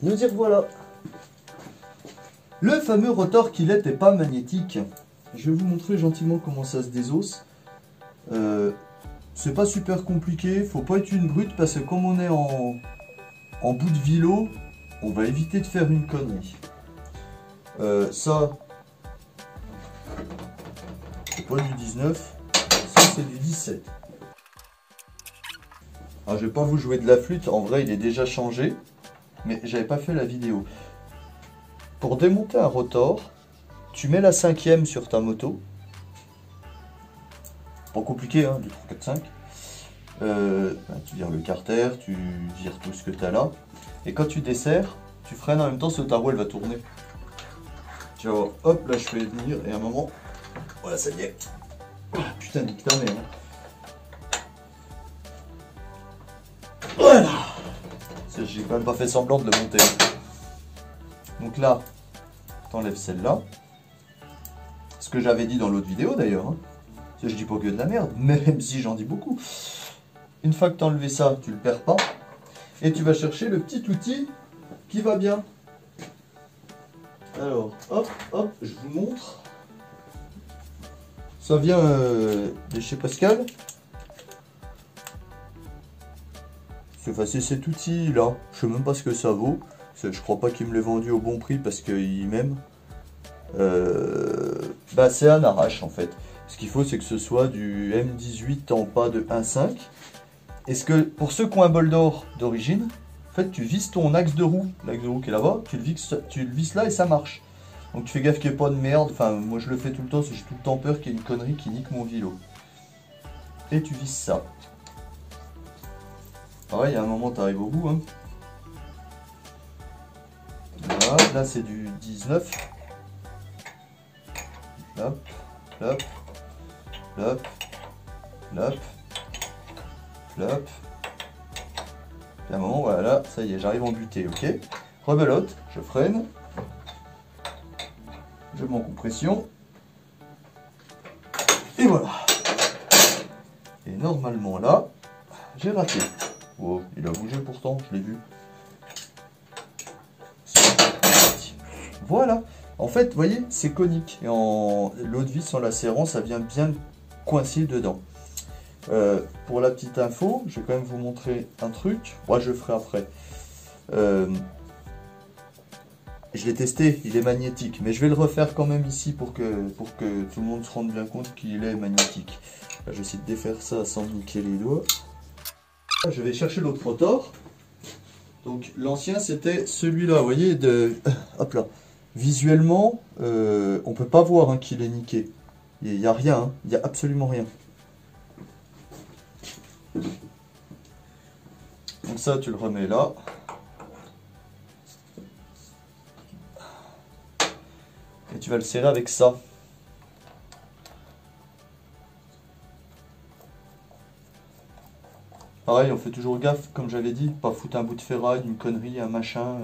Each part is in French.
nous dire voilà. Le fameux rotor qui n'était pas magnétique. Je vais vous montrer gentiment comment ça se désosse. C'est pas super compliqué, faut pas être une brute parce que comme on est en bout de vilo, on va éviter de faire une connerie. Ça, c'est pas du 19, ça c'est du 17. Alors je vais pas vous jouer de la flûte, en vrai il est déjà changé, mais j'avais pas fait la vidéo. Pour démonter un rotor, tu mets la 5e sur ta moto. Pas compliqué, hein, 2, 3, 4, 5. Tu vires le carter, tu vires tout ce que tu as là. Et quand tu desserres, tu freines en même temps, ce tarot elle va tourner. Tu vas voir, hop, là je fais venir et à un moment, voilà, ça y est. Putain, nique ta mère. Voilà. J'ai quand même pas fait semblant de le monter. Donc là, t'enlèves celle-là. Ce que j'avais dit dans l'autre vidéo d'ailleurs. Hein. Je dis pas que de la merde, même si j'en dis beaucoup. Une fois que tu as enlevé ça, tu le perds pas. Et tu vas chercher le petit outil qui va bien. Alors, hop, hop, je vous montre. Ça vient de chez Pascal. C'est cet outil là. Je sais même pas ce que ça vaut. Je crois pas qu'il me l'ait vendu au bon prix parce qu'il m'aime. C'est un arrache en fait. Ce qu'il faut, c'est que ce soit du M18 en pas de 1.5. Et pour ceux qui ont un bol d'or d'origine, en fait, tu vises ton axe de roue. L'axe de roue qui est là-bas, tu le vises là et ça marche. Donc tu fais gaffe qu'il n'y ait pas de merde. Enfin, moi je le fais tout le temps, parce que j'ai tout le temps peur qu'il y ait une connerie qui nique mon vélo. Et tu vises ça. Pareil, à un moment, tu arrives au bout. Hein. Voilà, là c'est du 19. Hop, hop. Hop, hop, hop. Et à un moment, voilà, ça y est, j'arrive en butée, ok. Rebelote, je freine. Je mets en compression. Et voilà. Et normalement là, j'ai raté. Wow, il a bougé pourtant, je l'ai vu. Voilà. En fait, vous voyez, c'est conique. Et l'eau de vis en lacérant, ça vient bien coincé dedans. Pour la petite info, je vais quand même vous montrer un truc. Moi, je le ferai après. Je l'ai testé, il est magnétique, mais je vais le refaire quand même ici pour que tout le monde se rende bien compte qu'il est magnétique. Là, je vais essayer de défaire ça sans me niquer les doigts. Je vais chercher l'autre rotor. Donc l'ancien c'était celui-là, vous voyez, hop là. Visuellement, on peut pas voir hein, qu'il est niqué. Il n'y a rien, hein. Il n'y a absolument rien. Donc ça, tu le remets là. Et tu vas le serrer avec ça. Pareil, on fait toujours gaffe, comme j'avais dit, pas foutre un bout de ferraille, une connerie, un machin.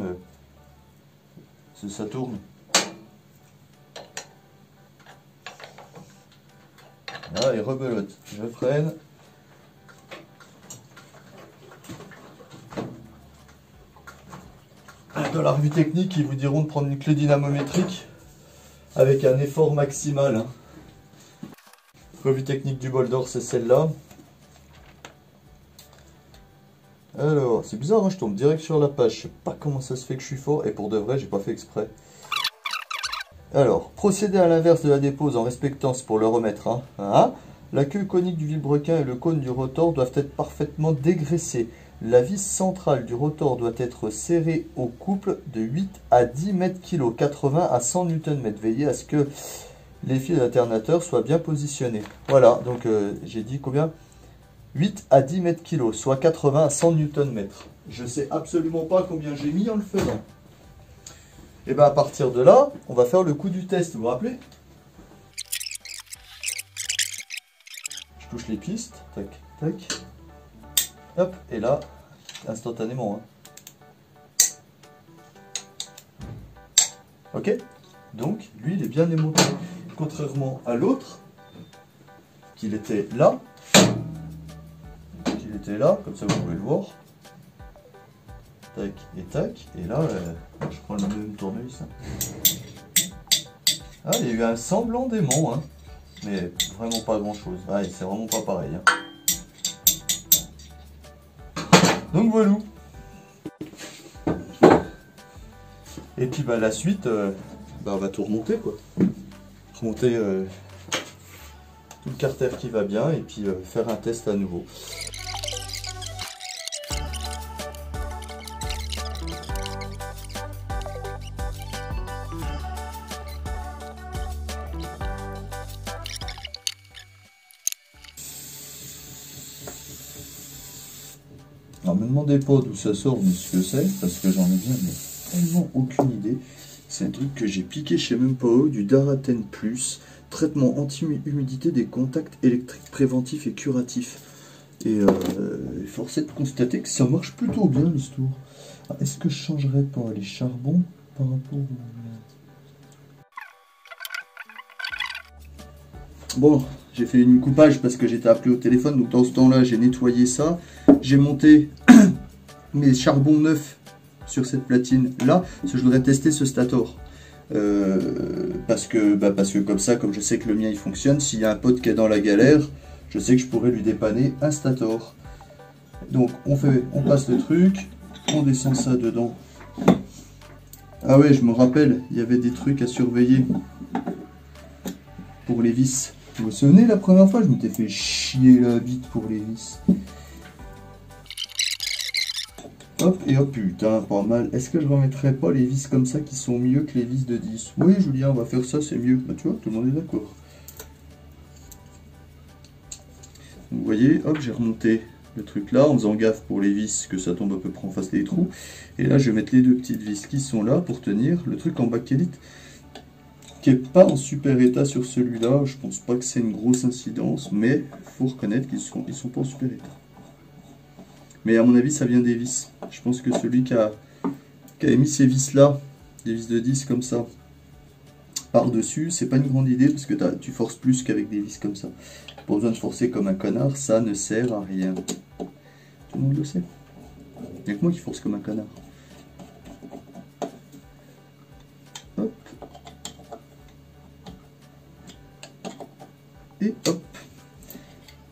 Ça tourne. Là, et rebelote. Je freine. Dans la revue technique, ils vous diront de prendre une clé dynamométrique avec un effort maximal. Hein. Revue technique du bol d'or, c'est celle-là. Alors, c'est bizarre, hein, je tombe direct sur la page. Je sais pas comment ça se fait que je suis fort. Et pour de vrai, j'ai pas fait exprès. Alors, procéder à l'inverse de la dépose en respectant, c'est pour le remettre. Hein. La queue conique du vilebrequin et le cône du rotor doivent être parfaitement dégraissés. La vis centrale du rotor doit être serrée au couple de 8 à 10 mètres kg, 80 à 100 Nm. Veillez à ce que les fils d'alternateur soient bien positionnés. Voilà, donc j'ai dit combien 8 à 10 mètres kg, soit 80 à 100 Nm. Je ne sais absolument pas combien j'ai mis en le faisant. Et bien à partir de là, on va faire le coup du test, vous vous rappelez? Je touche les pistes, tac, tac. Hop, et là, instantanément. Hein. Ok? Donc, lui, il est bien démonté. Contrairement à l'autre, qu'il était là. Qu'il était là, comme ça vous pouvez le voir. tac et tac. Et là, je prends le même tournevis. Hein. Ah, il y a eu un semblant d'aimant, hein. Mais vraiment pas grand chose. Ah, c'est vraiment pas pareil. Hein. Donc voilà. Et puis bah la suite, on va tout remonter quoi. Remonter tout le carter qui va bien et puis faire un test à nouveau. Alors me demandez pas d'où ça sort ni ce que c'est, parce que j'en ai bien mais tellement aucune idée. C'est un truc que j'ai piqué chez Mempao, du Daraten Plus, traitement anti-humidité des contacts électriques préventifs et curatifs. Et force est de constater que ça marche plutôt bien l'histoire. Est-ce que je changerais pas les charbons par rapport au... Bon, j'ai fait une coupage parce que j'étais appelé au téléphone, donc dans ce temps-là, j'ai nettoyé ça. J'ai monté mes charbons neufs sur cette platine-là, parce que je voudrais tester ce Stator. Parce que comme ça, comme je sais que le mien il fonctionne, s'il y a un pote qui est dans la galère, je sais que je pourrais lui dépanner un Stator. Donc on passe le truc, on descend ça dedans. Ah ouais, je me rappelle, il y avait des trucs à surveiller pour les vis. Vous vous souvenez la première fois, je m'étais fait chier la bite pour les vis. Hop, et hop, putain, pas mal. Est-ce que je remettrais pas les vis comme ça qui sont mieux que les vis de 10? Oui, Julien, on va faire ça, c'est mieux. Bah, tu vois, tout le monde est d'accord. Vous voyez, hop, j'ai remonté le truc là, en faisant gaffe pour les vis, que ça tombe à peu près en face des trous. Et là, je vais mettre les deux petites vis qui sont là pour tenir le truc en bakélite, qui est pas en super état sur celui-là. Je pense pas que c'est une grosse incidence, mais faut reconnaître qu'ils sont pas en super état. Mais à mon avis, ça vient des vis. Je pense que celui qui a mis ces vis-là, des vis de 10 comme ça, par-dessus, c'est pas une grande idée parce que tu forces plus qu'avec des vis comme ça. Pas besoin de forcer comme un connard, ça ne sert à rien. Tout le monde le sait. Il n'y a que moi qui force comme un connard. Hop. Et hop.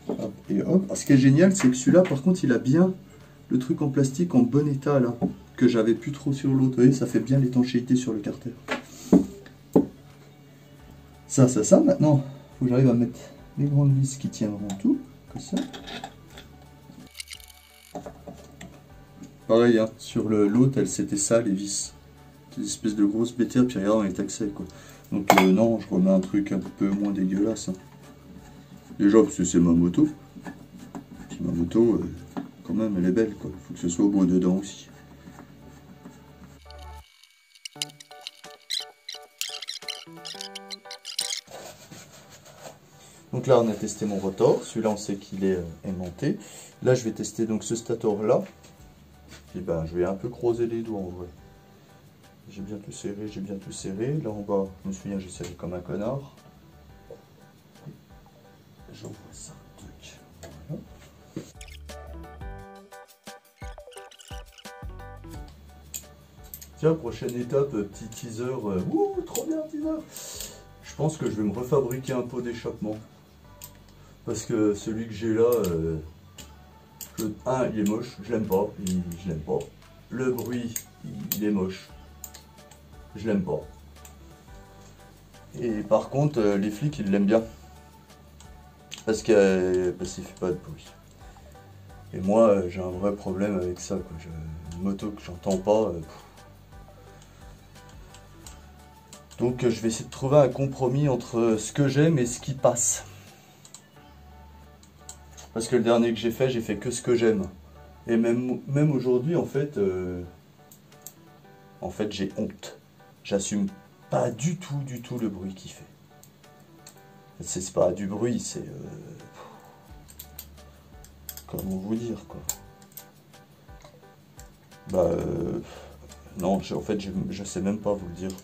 Hop et hop. Alors, ce qui est génial, c'est que celui-là, par contre, il a bien le truc en plastique en bon état, là, que j'avais plus trop sur l'autre. Vous voyez, ça fait bien l'étanchéité sur le carter. Ça. Maintenant, il faut que j'arrive à mettre les grandes vis qui tiendront tout, comme ça. Pareil, hein, sur l'autre, c'était ça, les vis. Des espèces de grosses bétières, puis regarde, on est taxé, quoi. Donc non, je remets un truc un peu moins dégueulasse. Hein. Déjà, parce que c'est ma moto. Puis ma moto, quand même, elle est belle, quoi. Il faut que ce soit beau dedans aussi. Donc là, on a testé mon rotor. Celui-là, on sait qu'il est aimanté. Là, je vais tester donc ce stator-là. Et ben, je vais un peu creuser les doigts, en vrai. J'ai bien tout serré, j'ai bien tout serré. Là, en bas, je me souviens, j'ai serré comme un connard. J'envoie ça. Voilà. Tiens, prochaine étape, petit teaser. Ouh, trop bien, teaser. Je pense que je vais me refabriquer un pot d'échappement. Parce que celui que j'ai là, il est moche, je l'aime pas, je l'aime pas. Le bruit, il est moche, je l'aime pas. Et par contre, les flics, ils l'aiment bien. Parce qu'il fait pas de bruit. Et moi, j'ai un vrai problème avec ça, quoi. Une moto que j'entends pas. Donc je vais essayer de trouver un compromis entre ce que j'aime et ce qui passe. Parce que le dernier que j'ai fait que ce que j'aime. Et même aujourd'hui, en fait j'ai honte. J'assume pas du tout le bruit qu'il fait. C'est pas du bruit, c'est... comment vous dire, quoi. Non, en fait, je sais même pas vous le dire.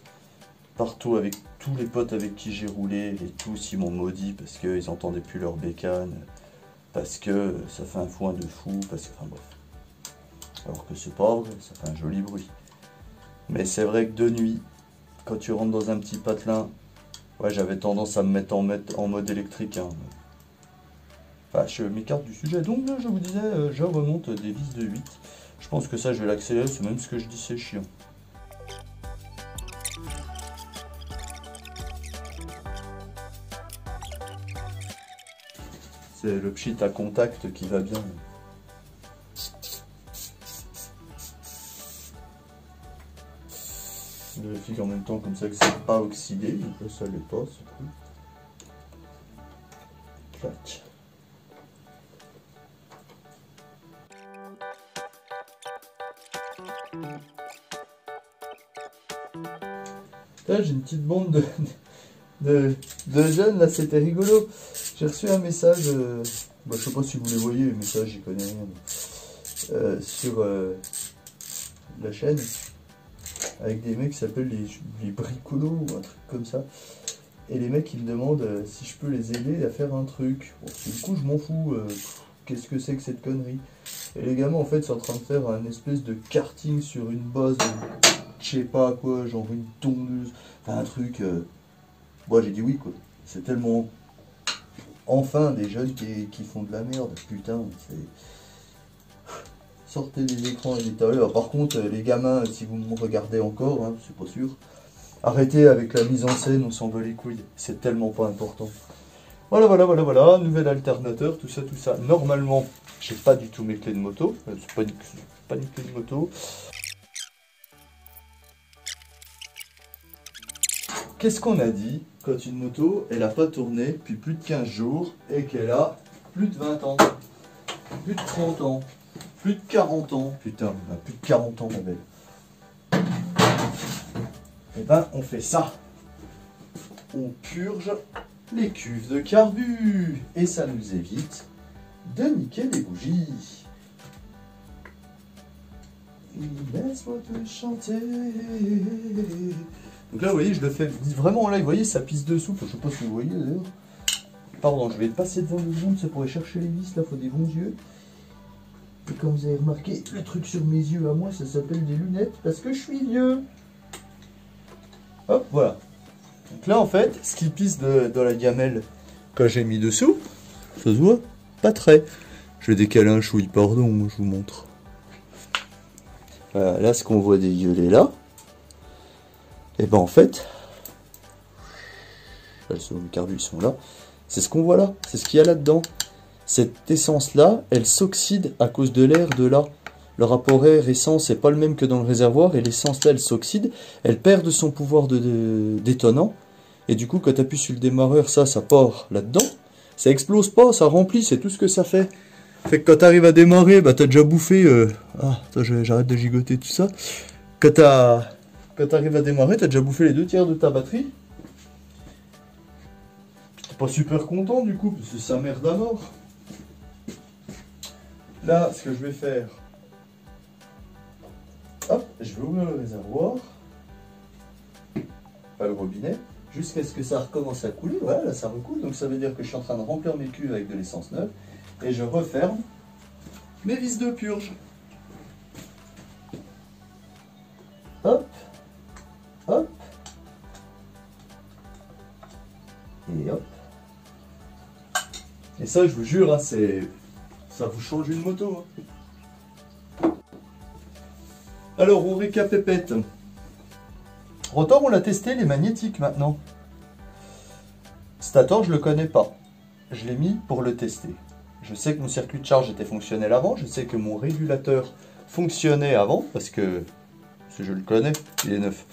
Partout, avec tous les potes avec qui j'ai roulé, et tous ils m'ont maudit parce qu'ils n'entendaient plus leur bécane, parce que ça fait un foin de fou, parce que... Enfin bref. Alors que c'est pas vrai, ça fait un joli bruit. Mais c'est vrai que de nuit, quand tu rentres dans un petit patelin, ouais, j'avais tendance à me mettre en mode électrique. Hein. Enfin, je m'écarte du sujet. Donc là, je vous disais, je remonte des vis de 8. Je pense que ça, je vais l'accélérer, c'est même ce que je dis, c'est chiant. C'est le pchit à contact qui va bien. Je vérifie qu'en même temps, comme ça, que c'est pas oxydé. Donc là, ça l'est pas, c'est cool. Clac. Là, j'ai une petite bande de jeunes, là, c'était rigolo. J'ai reçu un message, je sais pas si vous les voyez, les messages, j'y connais rien, sur la chaîne, avec des mecs qui s'appellent les bricolos ou un truc comme ça. Et les mecs, ils me demandent si je peux les aider à faire un truc. Bon, du coup, je m'en fous, qu'est-ce que c'est que cette connerie? Et les gamins, en fait, sont en train de faire un espèce de karting sur une base, je sais pas quoi, genre une tondeuse, enfin un truc... Moi, j'ai dit oui, quoi. C'est tellement... Enfin, des jeunes qui font de la merde, putain, c'est... Sortez des écrans et des tablets. Par contre, les gamins, si vous me regardez encore, hein, c'est pas sûr, arrêtez avec la mise en scène, on s'en bat les couilles. C'est tellement pas important. Voilà, nouvel alternateur, tout ça. Normalement, j'ai pas du tout mes clés de moto. C'est pas une clé de moto. Qu'est-ce qu'on a dit quand une moto, elle n'a pas tourné depuis plus de 15 jours et qu'elle a plus de 20 ans, plus de 30 ans, plus de 40 ans. Putain, on a plus de 40 ans, ma belle. Eh ben, on fait ça. On purge les cuves de carbu. Et ça nous évite de niquer les bougies. Laisse-moi te chanter. Donc là, vous voyez, je le fais vraiment là, vous voyez, ça pisse dessous. Je sais pas si vous voyez d'ailleurs. Pardon, je vais passer devant le zoom, c'est pour aller chercher les vis, là, faut des bons yeux. Et comme vous avez remarqué, le truc sur mes yeux à moi, ça s'appelle des lunettes, parce que je suis vieux. Hop, voilà. Donc là, en fait, ce qui pisse dans la gamelle que j'ai mis dessous, ça se voit pas très. Je vais décaler un chouille, pardon, je vous montre. Voilà, là, ce qu'on voit dégueuler là, et ben en fait, les carbus sont là, c'est ce qu'on voit là, c'est ce qu'il y a là-dedans. Cette essence-là, elle s'oxyde à cause de l'air de là. Le rapport air-essence n'est pas le même que dans le réservoir, et l'essence là, elle s'oxyde, elle perd de son pouvoir détonnant, et du coup, quand tu appuies sur le démarreur, ça part là-dedans, ça explose pas, ça remplit, c'est tout ce que ça fait. Fait que quand tu arrives à démarrer, bah t'as déjà bouffé... attends, j'arrête de gigoter tout ça. Quand tu arrives à démarrer, t'as déjà bouffé les 2/3 de ta batterie. T'es pas super content du coup, parce que ça merde à mort. Là, ce que je vais faire... Hop, je vais ouvrir le réservoir. Pas le robinet. Jusqu'à ce que ça recommence à couler. Voilà, là ça recoule. Donc ça veut dire que je suis en train de remplir mes cuves avec de l'essence neuve. Et je referme mes vis de purge. Hop, hop, et hop. Et ça, je vous jure, hein, ça vous change une moto. Hein. Alors, on récapépète. Rotor, on l'a testé, les magnétiques maintenant. Stator, je le connais pas. Je l'ai mis pour le tester. Je sais que mon circuit de charge était fonctionnel avant. Je sais que mon régulateur fonctionnait avant parce que je le connais, il est neuf.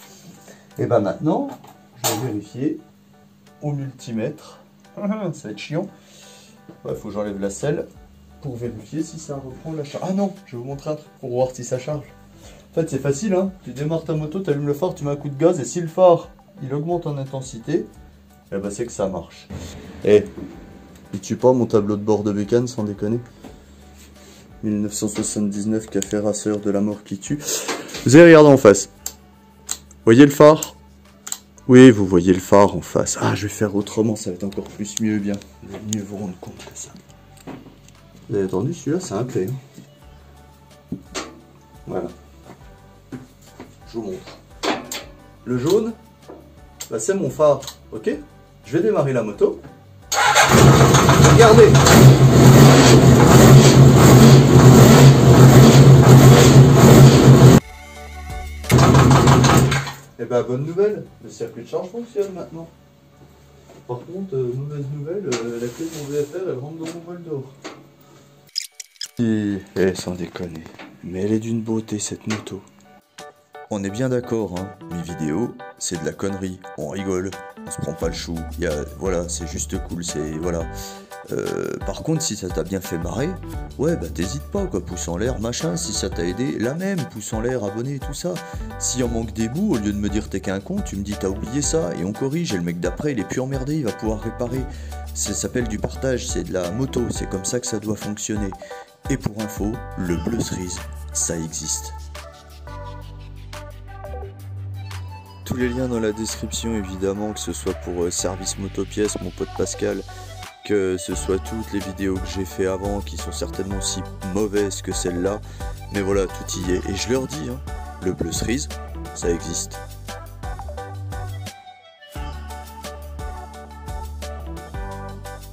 Et ben maintenant, je vais vérifier au multimètre. Ça va être chiant. Il faut que j'enlève la selle pour vérifier si ça reprend la charge. Ah non, je vais vous montrer un truc pour voir si ça charge. En fait, c'est facile, hein. Tu démarres ta moto, tu allumes le phare, tu mets un coup de gaz et si le phare il augmente en intensité, eh ben c'est que ça marche. Et il tue pas mon tableau de bord de bécane sans déconner. 1979 café rasseur de la mort qui tue. Vous allez regarder en face. Voyez le phare? Oui, vous voyez le phare en face. Ah, je vais faire autrement, ça va être encore plus mieux bien. Vous allez mieux vous rendre compte que ça. Vous avez entendu, celui-là, c'est un clé. Hein. Voilà. Je vous montre. Le jaune, bah c'est mon phare, ok? Je vais démarrer la moto. Regardez! Et bah bonne nouvelle, le circuit de charge fonctionne maintenant. Par contre, mauvaise nouvelle, la clé de mon VFR elle rentre dans mon bol d'or. Et sans déconner, mais elle est d'une beauté cette moto. On est bien d'accord, hein, mes vidéos, c'est de la connerie, on rigole, on se prend pas le chou, voilà, c'est juste cool, c'est, voilà. Par contre, si ça t'a bien fait marrer, ouais, bah t'hésites pas, quoi, pouce en l'air, machin, si ça t'a aidé, la même, pouce en l'air, abonné, tout ça. Si en manque des bouts, au lieu de me dire t'es qu'un con, tu me dis t'as oublié ça, et on corrige, et le mec d'après, il est plus emmerdé, il va pouvoir réparer. Ça s'appelle du partage, c'est de la moto, c'est comme ça que ça doit fonctionner. Et pour info, le bleu cerise, ça existe. Tous les liens dans la description évidemment, que ce soit pour Service Motopièces, mon pote Pascal, que ce soit toutes les vidéos que j'ai fait avant qui sont certainement aussi mauvaises que celle-là, mais voilà, tout y est. Et je leur dis, hein, le bleu cerise, ça existe.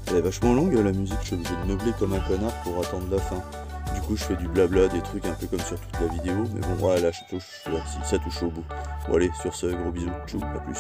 Elle est vachement longue la musique, je suis obligé de meubler comme un connard pour attendre la fin. Du coup je fais du blabla, des trucs un peu comme sur toute la vidéo, mais bon voilà, ça touche au bout. Bon allez, sur ce, gros bisous, tchou, à plus.